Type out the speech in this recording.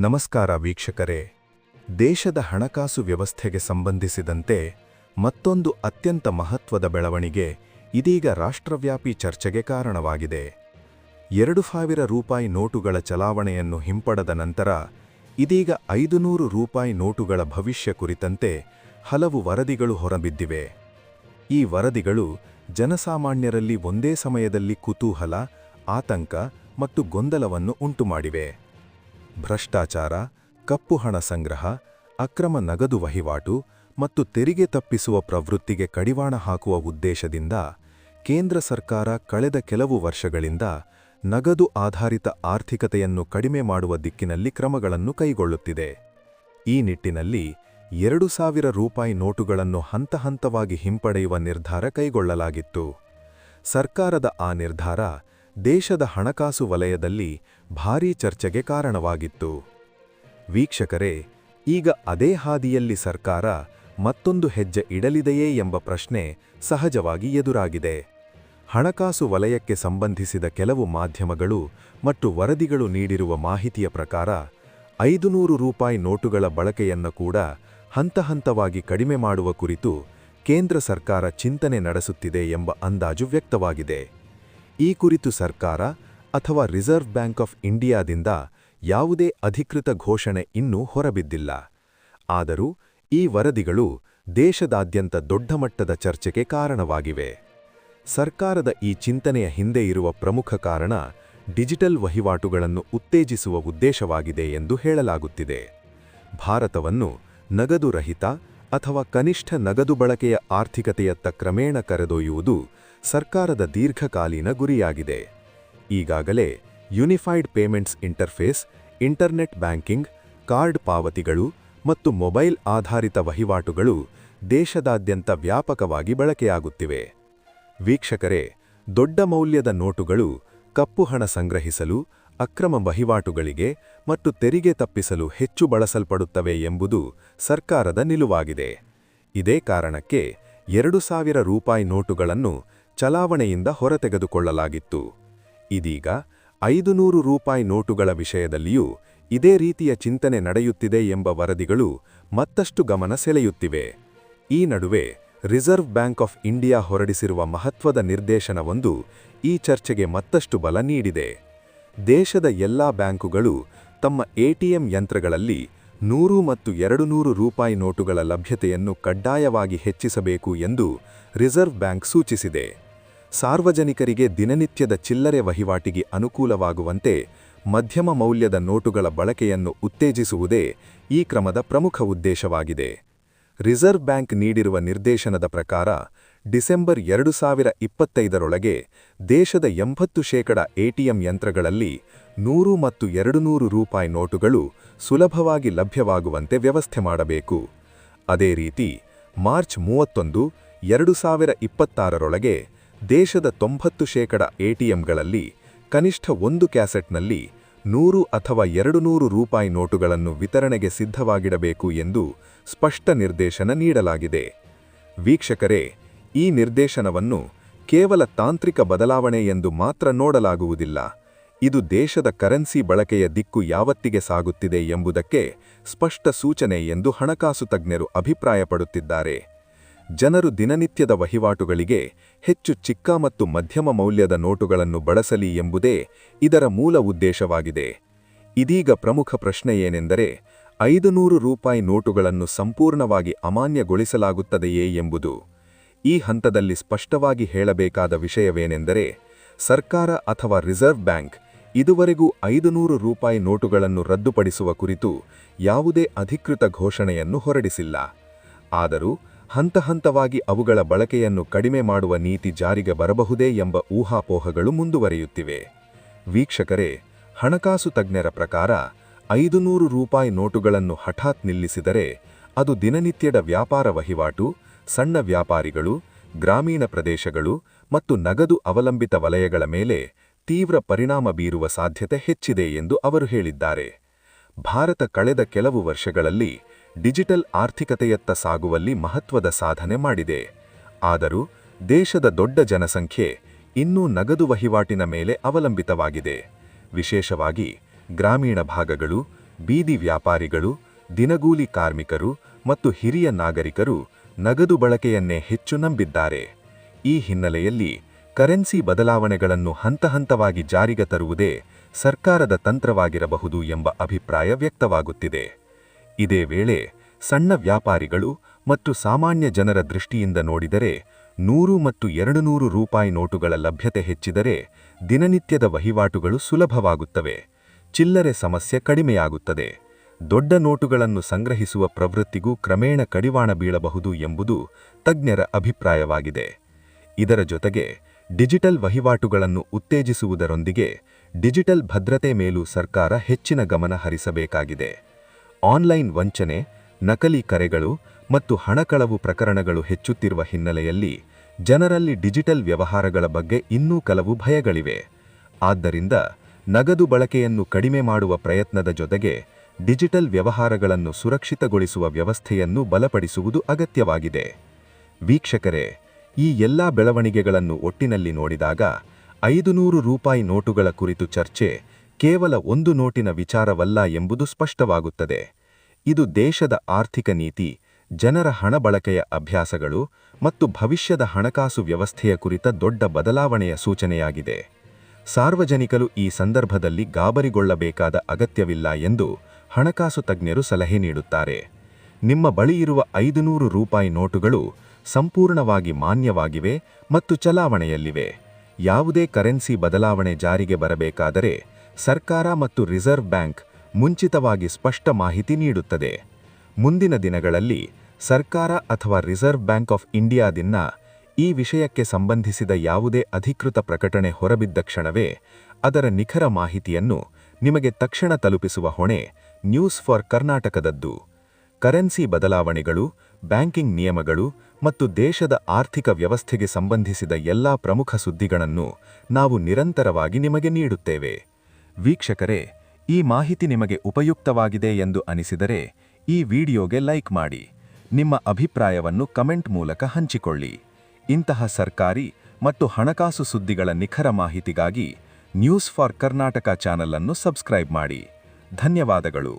ನಮಸ್ಕಾರ ವೀಕ್ಷಕರೇ. ದೇಶದ ಹಣಕಾಸು ವ್ಯವಸ್ಥೆಗೆ ಸಂಬಂಧಿಸಿದಂತೆ ಮತ್ತೊಂದು ಅತ್ಯಂತ ಮಹತ್ವದ ಬೆಳವಣಿಗೆ ಇದೀಗ ರಾಷ್ಟ್ರವ್ಯಾಪಿ ಚರ್ಚೆಗೆ ಕಾರಣವಾಗಿದೆ. 2000 ರೂಪಾಯಿ ನೋಟುಗಳ ಚಲಾವಣೆಯನ್ನು ಹಿಂಪಡೆದ ನಂತರ ಇದೀಗ 500 ರೂಪಾಯಿ ನೋಟುಗಳ ಭವಿಷ್ಯ ಕುರಿತಂತೆ ಹಲವು ವರದಿಗಳು ಹೊರಬಿದ್ದಿವೆ. ಈ ವರದಿಗಳು ಜನಸಾಮಾನ್ಯರಲ್ಲಿ ಒಂದೇ ಸಮಯದಲ್ಲಿ ಕುತೂಹಲ, ಆತಂಕ ಮತ್ತು ಗೊಂದಲವನ್ನು ಉಂಟುಮಾಡಿವೆ. ಭ್ರಷ್ಟಾಚಾರ, ಕಪ್ಪು ಹಣ ಸಂಗ್ರಹ, ಅಕ್ರಮ ನಗದು ವಹಿವಾಟು ಮತ್ತು ತೆರಿಗೆ ತಪ್ಪಿಸುವ ಪ್ರವೃತ್ತಿಗೆ ಕಡಿವಾಣ ಹಾಕುವ ಉದ್ದೇಶದಿಂದ ಕೇಂದ್ರ ಸರ್ಕಾರ ಕಳೆದ ಕೆಲವು ವರ್ಷಗಳಿಂದ ನಗದು ಆಧಾರಿತ ಆರ್ಥಿಕತೆಯನ್ನು ಕಡಿಮೆ ಮಾಡುವ ದಿಕ್ಕಿನಲ್ಲಿ ಕ್ರಮಗಳನ್ನು ಕೈಗೊಳ್ಳುತ್ತಿದೆ. ಈ ನಿಟ್ಟಿನಲ್ಲಿ 2000 ರೂಪಾಯಿ ನೋಟುಗಳನ್ನು ಹಂತಹಂತವಾಗಿ ಹಿಂಪಡೆಯುವ ನಿರ್ಧಾರ ಕೈಗೊಳ್ಳಲಾಗಿತ್ತು. ಸರ್ಕಾರದ ಆ ನಿರ್ಧಾರ ದೇಶದ ಹಣಕಾಸು ವಲಯದಲ್ಲಿ ಭಾರೀ ಚರ್ಚೆಗೆ ಕಾರಣವಾಗಿತ್ತು. ವೀಕ್ಷಕರೇ, ಈಗ ಅದೇ ಹಾದಿಯಲ್ಲಿ ಸರ್ಕಾರ ಮತ್ತೊಂದು ಹೆಜ್ಜೆ ಇಡಲಿದೆಯೇ ಎಂಬ ಪ್ರಶ್ನೆ ಸಹಜವಾಗಿ ಎದುರಾಗಿದೆ. ಹಣಕಾಸು ವಲಯಕ್ಕೆ ಸಂಬಂಧಿಸಿದ ಕೆಲವು ಮಾಧ್ಯಮಗಳು ಮತ್ತು ವರದಿಗಳು ನೀಡಿರುವ ಮಾಹಿತಿಯ ಪ್ರಕಾರ 500 ರೂಪಾಯಿ ನೋಟುಗಳ ಬಳಕೆಯನ್ನು ಕೂಡ ಹಂತಹಂತವಾಗಿ ಕಡಿಮೆ ಮಾಡುವ ಕುರಿತು ಕೇಂದ್ರ ಸರ್ಕಾರ ಚಿಂತನೆ ನಡೆಸುತ್ತಿದೆ ಎಂಬ ಅಂದಾಜು ವ್ಯಕ್ತವಾಗಿದೆ. ಈ ಕುರಿತು ಸರ್ಕಾರ ಅಥವಾ ರಿಸರ್ವ್ ಬ್ಯಾಂಕ್ ಆಫ್ ಇಂಡಿಯಾದಿಂದ ಯಾವುದೇ ಅಧಿಕೃತ ಘೋಷಣೆ ಇನ್ನೂ ಹೊರಬಿದ್ದಿಲ್ಲ. ಆದರೂ ಈ ವರದಿಗಳು ದೇಶದಾದ್ಯಂತ ದೊಡ್ಡ ಮಟ್ಟದ ಚರ್ಚೆಗೆ ಕಾರಣವಾಗಿವೆ. ಸರ್ಕಾರದ ಈ ಚಿಂತನೆಯ ಹಿಂದೆ ಇರುವ ಪ್ರಮುಖ ಕಾರಣ ಡಿಜಿಟಲ್ ವಹಿವಾಟುಗಳನ್ನು ಉತ್ತೇಜಿಸುವ ಉದ್ದೇಶವಾಗಿದೆ ಎಂದು ಹೇಳಲಾಗುತ್ತಿದೆ. ಭಾರತವನ್ನು ನಗದು ರಹಿತ ಅಥವಾ ಕನಿಷ್ಠ ನಗದು ಬಳಕೆಯ ಆರ್ಥಿಕತೆಯತ್ತ ಕ್ರಮೇಣ ಕರೆದೊಯ್ಯುವುದು ಸರ್ಕಾರದ ದೀರ್ಘಕಾಲೀನ ಗುರಿಯಾಗಿದೆ. ಈಗಾಗಲೇ unified payments interface, internet banking, card ಪಾವತಿಗಳು ಮತ್ತು ಮೊಬೈಲ್ ಆಧಾರಿತ ವಹಿವಾಟುಗಳು ದೇಶದಾದ್ಯಂತ ವ್ಯಾಪಕವಾಗಿ ಬಳಕೆಯಾಗುತ್ತಿವೆ. ವೀಕ್ಷಕರೇ, ದೊಡ್ಡ ಮೌಲ್ಯದ ನೋಟುಗಳು ಕಪ್ಪು ಹಣ ಸಂಗ್ರಹಿಸಲು, ಅಕ್ರಮ ವಹಿವಾಟುಗಳಿಗೆ ಮತ್ತು ತೆರಿಗೆ ತಪ್ಪಿಸಲು ಹೆಚ್ಚು ಬಳಸಲ್ಪಡುತ್ತವೆ ಎಂಬುದು ಸರ್ಕಾರದ ನಿಲುವಾಗಿದೆ. ಇದೇ ಕಾರಣಕ್ಕೆ 2000 ರೂಪಾಯಿ ನೋಟುಗಳನ್ನು ಚಲಾವಣೆಯಿಂದ ಹೊರತೆಗೆದುಕೊಳ್ಳಲಾಗಿತ್ತು. ಇದೀಗ 500 ರೂಪಾಯಿ ನೋಟುಗಳ ವಿಷಯದಲ್ಲಿಯೂ ಇದೇ ರೀತಿಯ ಚಿಂತನೆ ನಡೆಯುತ್ತಿದೆ ಎಂಬ ವರದಿಗಳು ಮತ್ತಷ್ಟು ಗಮನ ಸೆಳೆಯುತ್ತಿವೆ. ಈ ನಡುವೆ ರಿಸರ್ವ್ ಬ್ಯಾಂಕ್ ಆಫ್ ಇಂಡಿಯಾ ಹೊರಡಿಸಿರುವ ಮಹತ್ವದ ನಿರ್ದೇಶನವೊಂದು ಈ ಚರ್ಚೆಗೆ ಮತ್ತಷ್ಟು ಬಲ ನೀಡಿದೆ. ದೇಶದ ಎಲ್ಲಾ ಬ್ಯಾಂಕುಗಳು ತಮ್ಮ ಎಟಿಎಂ ಯಂತ್ರಗಳಲ್ಲಿ 100 ಮತ್ತು 200 ರೂಪಾಯಿ ನೋಟುಗಳ ಲಭ್ಯತೆಯನ್ನು ಕಡ್ಡಾಯವಾಗಿ ಹೆಚ್ಚಿಸಬೇಕು ಎಂದು ರಿಸರ್ವ್ ಬ್ಯಾಂಕ್ ಸೂಚಿಸಿದೆ. ಸಾರ್ವಜನಿಕರಿಗೆ ದಿನನಿತ್ಯದ ಚಿಲ್ಲರೆ ವಹಿವಾಟಿಗೆ ಅನುಕೂಲವಾಗುವಂತೆ ಮಧ್ಯಮ ಮೌಲ್ಯದ ನೋಟುಗಳ ಬಳಕೆಯನ್ನು ಉತ್ತೇಜಿಸುವುದೇ ಈ ಕ್ರಮದ ಪ್ರಮುಖ ಉದ್ದೇಶವಾಗಿದೆ. ರಿಸರ್ವ್ ಬ್ಯಾಂಕ್ ನೀಡಿರುವ ನಿರ್ದೇಶನದ ಪ್ರಕಾರ ಡಿಸೆಂಬರ್ 2025ರೊಳಗೆ ದೇಶದ 80% ಎಟಿಎಂ ಯಂತ್ರಗಳಲ್ಲಿ 100 ಮತ್ತು 200 ರೂಪಾಯಿ ನೋಟುಗಳು ಸುಲಭವಾಗಿ ಲಭ್ಯವಾಗುವಂತೆ ವ್ಯವಸ್ಥೆ ಮಾಡಬೇಕು. ಅದೇ ರೀತಿ ಮಾರ್ಚ್ 31, 2026ರೊಳಗೆ ದೇಶದ 90% ಎಟಿಎಂಗಳಲ್ಲಿ ಕನಿಷ್ಠ ಒಂದು ಕ್ಯಾಸೆಟ್ನಲ್ಲಿ 100 ಅಥವಾ 200 ರೂಪಾಯಿ ನೋಟುಗಳನ್ನು ವಿತರಣೆಗೆ ಸಿದ್ಧವಾಗಿಡಬೇಕು ಎಂದು ಸ್ಪಷ್ಟ ನಿರ್ದೇಶನ ನೀಡಲಾಗಿದೆ. ವೀಕ್ಷಕರೇ, ಈ ನಿರ್ದೇಶನವನ್ನು ಕೇವಲ ತಾಂತ್ರಿಕ ಬದಲಾವಣೆ ಎಂದು ಮಾತ್ರ ನೋಡಲಾಗುವುದಿಲ್ಲ. ಇದು ದೇಶದ ಕರೆನ್ಸಿ ಬಳಕೆಯ ದಿಕ್ಕು ಯಾವತ್ತಿಗೆ ಸಾಗುತ್ತಿದೆ ಎಂಬುದಕ್ಕೆ ಸ್ಪಷ್ಟ ಸೂಚನೆ ಎಂದು ಹಣಕಾಸು ತಜ್ಞರು ಅಭಿಪ್ರಾಯಪಡುತ್ತಿದ್ದಾರೆ. ಜನರು ದಿನನಿತ್ಯದ ವಹಿವಾಟುಗಳಿಗೆ ಹೆಚ್ಚು ಚಿಕ್ಕ ಮತ್ತು ಮಧ್ಯಮ ಮೌಲ್ಯದ ನೋಟುಗಳನ್ನು ಬಳಸಲಿ ಎಂಬುದೇ ಇದರ ಮೂಲ ಉದ್ದೇಶವಾಗಿದೆ. ಇದೀಗ ಪ್ರಮುಖ ಪ್ರಶ್ನೆ ಏನೆಂದರೆ, 500 ರೂಪಾಯಿ ನೋಟುಗಳನ್ನು ಸಂಪೂರ್ಣವಾಗಿ ಅಮಾನ್ಯಗೊಳಿಸಲಾಗುತ್ತದೆಯೇ ಎಂಬುದು. ಈ ಹಂತದಲ್ಲಿ ಸ್ಪಷ್ಟವಾಗಿ ಹೇಳಬೇಕಾದ ವಿಷಯವೇನೆಂದರೆ, ಸರ್ಕಾರ ಅಥವಾ ರಿಸರ್ವ್ ಬ್ಯಾಂಕ್ ಇದುವರೆಗೂ 500 ರೂಪಾಯಿ ನೋಟುಗಳನ್ನು ರದ್ದುಪಡಿಸುವ ಕುರಿತು ಯಾವುದೇ ಅಧಿಕೃತ ಘೋಷಣೆಯನ್ನು ಹೊರಡಿಸಿಲ್ಲ. ಆದರೂ ಹಂತಹಂತವಾಗಿ ಅವುಗಳ ಬಳಕೆಯನ್ನು ಕಡಿಮೆ ಮಾಡುವ ನೀತಿ ಜಾರಿಗೆ ಬರಬಹುದೇ ಎಂಬ ಊಹಾಪೋಹಗಳು ಮುಂದುವರಿಯುತ್ತಿವೆ. ವೀಕ್ಷಕರೇ, ಹಣಕಾಸು ತಜ್ಞರ ಪ್ರಕಾರ 500 ರೂಪಾಯಿ ನೋಟುಗಳನ್ನು ಹಠಾತ್ ನಿಲ್ಲಿಸಿದರೆ ಅದು ದಿನನಿತ್ಯದ ವ್ಯಾಪಾರ ವಹಿವಾಟು, ಸಣ್ಣ ವ್ಯಾಪಾರಿಗಳು, ಗ್ರಾಮೀಣ ಪ್ರದೇಶಗಳು ಮತ್ತು ನಗದು ಅವಲಂಬಿತ ವಲಯಗಳ ಮೇಲೆ ತೀವ್ರ ಪರಿಣಾಮ ಬೀರುವ ಸಾಧ್ಯತೆ ಹೆಚ್ಚಿದೆ ಎಂದು ಅವರು ಹೇಳಿದ್ದಾರೆ. ಭಾರತ ಕಳೆದ ಕೆಲವು ವರ್ಷಗಳಲ್ಲಿ ಡಿಜಿಟಲ್ ಆರ್ಥಿಕತೆಯತ್ತ ಸಾಗುವಲ್ಲಿ ಮಹತ್ವದ ಸಾಧನೆ ಮಾಡಿದೆ. ಆದರೂ ದೇಶದ ದೊಡ್ಡ ಜನಸಂಖ್ಯೆ ಇನ್ನೂ ನಗದು ವಹಿವಾಟಿನ ಮೇಲೆ ಅವಲಂಬಿತವಾಗಿದೆ. ವಿಶೇಷವಾಗಿ ಗ್ರಾಮೀಣ ಭಾಗಗಳು, ಬೀದಿ ವ್ಯಾಪಾರಿಗಳು, ದಿನಗೂಲಿ ಕಾರ್ಮಿಕರು ಮತ್ತು ಹಿರಿಯ ನಾಗರಿಕರು ನಗದು ಬಳಕೆಯನ್ನೇ ಹೆಚ್ಚು ನಂಬಿದ್ದಾರೆ. ಈ ಹಿನ್ನೆಲೆಯಲ್ಲಿ ಕರೆನ್ಸಿ ಬದಲಾವಣೆಗಳನ್ನು ಹಂತಹಂತವಾಗಿ ಜಾರಿಗೆ ತರುವುದೇ ಸರ್ಕಾರದ ತಂತ್ರವಾಗಿರಬಹುದು ಎಂಬ ಅಭಿಪ್ರಾಯ ವ್ಯಕ್ತವಾಗುತ್ತಿದೆ. ಇದೇ ವೇಳೆ ಸಣ್ಣ ವ್ಯಾಪಾರಿಗಳು ಮತ್ತು ಸಾಮಾನ್ಯ ಜನರ ದೃಷ್ಟಿಯಿಂದ ನೋಡಿದರೆ 100 ಮತ್ತು 200 ರೂಪಾಯಿ ನೋಟುಗಳ ಲಭ್ಯತೆ ಹೆಚ್ಚಿದರೆ ದಿನನಿತ್ಯದ ವಹಿವಾಟುಗಳು ಸುಲಭವಾಗುತ್ತವೆ, ಚಿಲ್ಲರೆ ಸಮಸ್ಯೆ ಕಡಿಮೆಯಾಗುತ್ತದೆ. ದೊಡ್ಡ ನೋಟುಗಳನ್ನು ಸಂಗ್ರಹಿಸುವ ಪ್ರವೃತ್ತಿಗೂ ಕ್ರಮೇಣ ಕಡಿವಾಣ ಬೀಳಬಹುದು ಎಂಬುದು ತಜ್ಞರ ಅಭಿಪ್ರಾಯವಾಗಿದೆ. ಇದರ ಜೊತೆಗೆ ಡಿಜಿಟಲ್ ವಹಿವಾಟುಗಳನ್ನು ಉತ್ತೇಜಿಸುವುದರೊಂದಿಗೆ ಡಿಜಿಟಲ್ ಭದ್ರತೆ ಮೇಲೂ ಸರ್ಕಾರ ಹೆಚ್ಚಿನ ಗಮನ ಹರಿಸಬೇಕಾಗಿದೆ. ಆನ್ಲೈನ್ ವಂಚನೆ, ನಕಲಿ ಕರೆಗಳು ಮತ್ತು ಹಣಕಳವು ಪ್ರಕರಣಗಳು ಹೆಚ್ಚುತ್ತಿರುವ ಹಿನ್ನೆಲೆಯಲ್ಲಿ ಜನರಲ್ಲಿ ಡಿಜಿಟಲ್ ವ್ಯವಹಾರಗಳ ಬಗ್ಗೆ ಇನ್ನೂ ಕೆಲವು ಭಯಗಳಿವೆ. ಆದ್ದರಿಂದ ನಗದು ಬಳಕೆಯನ್ನು ಕಡಿಮೆ ಮಾಡುವ ಪ್ರಯತ್ನದ ಜೊತೆಗೆ ಡಿಜಿಟಲ್ ವ್ಯವಹಾರಗಳನ್ನು ಸುರಕ್ಷಿತಗೊಳಿಸುವ ವ್ಯವಸ್ಥೆಯನ್ನು ಬಲಪಡಿಸುವುದು ಅಗತ್ಯವಾಗಿದೆ. ವೀಕ್ಷಕರೇ, ಈ ಎಲ್ಲಾ ಬೆಳವಣಿಗೆಗಳನ್ನು ಒಟ್ಟಿನಲ್ಲಿ ನೋಡಿದಾಗ 500 ರೂಪಾಯಿ ನೋಟುಗಳ ಕುರಿತು ಚರ್ಚೆ ಕೇವಲ ಒಂದು ನೋಟಿನ ವಿಚಾರವಲ್ಲ ಎಂಬುದು ಸ್ಪಷ್ಟವಾಗುತ್ತದೆ. ಇದು ದೇಶದ ಆರ್ಥಿಕ ನೀತಿ, ಜನರ ಹಣ ಬಳಕೆಯ ಅಭ್ಯಾಸಗಳು ಮತ್ತು ಭವಿಷ್ಯದ ಹಣಕಾಸು ವ್ಯವಸ್ಥೆಯ ಕುರಿತ ದೊಡ್ಡ ಬದಲಾವಣೆಯ ಸೂಚನೆಯಾಗಿದೆ. ಸಾರ್ವಜನಿಕರು ಈ ಸಂದರ್ಭದಲ್ಲಿ ಗಾಬರಿಗೊಳ್ಳಬೇಕಾದ ಅಗತ್ಯವಿಲ್ಲ ಎಂದು ಹಣಕಾಸು ತಜ್ಞರು ಸಲಹೆ ನೀಡುತ್ತಾರೆ. ನಿಮ್ಮ ಬಳಿ ಇರುವ 500 ರೂಪಾಯಿ ನೋಟುಗಳು ಸಂಪೂರ್ಣವಾಗಿ ಮಾನ್ಯವಾಗಿವೆ ಮತ್ತು ಚಲಾವಣೆಯಲ್ಲಿವೆ. ಯಾವುದೇ ಕರೆನ್ಸಿ ಬದಲಾವಣೆ ಜಾರಿಗೆ ಬರಬೇಕಾದರೆ ಸರ್ಕಾರ ಮತ್ತು ರಿಸರ್ವ್ ಬ್ಯಾಂಕ್ ಮುಂಚಿತವಾಗಿ ಸ್ಪಷ್ಟ ಮಾಹಿತಿ ನೀಡುತ್ತದೆ. ಮುಂದಿನ ದಿನಗಳಲ್ಲಿ ಸರ್ಕಾರ ಅಥವಾ ರಿಸರ್ವ್ ಬ್ಯಾಂಕ್ ಆಫ್ ಇಂಡಿಯಾದಿಂದ ಈ ವಿಷಯಕ್ಕೆ ಸಂಬಂಧಿಸಿದ ಯಾವುದೇ ಅಧಿಕೃತ ಪ್ರಕಟಣೆ ಹೊರಬಿದ್ದ ಕ್ಷಣವೇ ಅದರ ನಿಖರ ಮಾಹಿತಿಯನ್ನು ನಿಮಗೆ ತಕ್ಷಣ ತಲುಪಿಸುವ ಹೊಣೆ ನ್ಯೂಸ್ ಫಾರ್ ಕರ್ನಾಟಕದದ್ದು. ಕರೆನ್ಸಿ ಬದಲಾವಣೆಗಳು, ಬ್ಯಾಂಕಿಂಗ್ ನಿಯಮಗಳು ಮತ್ತು ದೇಶದ ಆರ್ಥಿಕ ವ್ಯವಸ್ಥೆಗೆ ಸಂಬಂಧಿಸಿದ ಎಲ್ಲಾ ಪ್ರಮುಖ ಸುದ್ದಿಗಳನ್ನು ನಾವು ನಿರಂತರವಾಗಿ ನಿಮಗೆ ನೀಡುತ್ತೇವೆ. ವೀಕ್ಷಕರೇ, ಈ ಮಾಹಿತಿ ನಿಮಗೆ ಉಪಯುಕ್ತವಾಗಿದೆ ಎಂದು ಅನಿಸಿದರೆ ಈ ವಿಡಿಯೋಗೆ ಲೈಕ್ ಮಾಡಿ, ನಿಮ್ಮ ಅಭಿಪ್ರಾಯವನ್ನು ಕಮೆಂಟ್ ಮೂಲಕ ಹಂಚಿಕೊಳ್ಳಿ. ಇಂತಹ ಸರ್ಕಾರಿ ಮತ್ತು ಹಣಕಾಸು ಸುದ್ದಿಗಳ ನಿಖರ ಮಾಹಿತಿಗಾಗಿ ನ್ಯೂಸ್ ಫಾರ್ ಕರ್ನಾಟಕ ಚಾನಲ್ ಅನ್ನು ಸಬ್ಸ್ಕ್ರೈಬ್ ಮಾಡಿ. ಧನ್ಯವಾದಗಳು.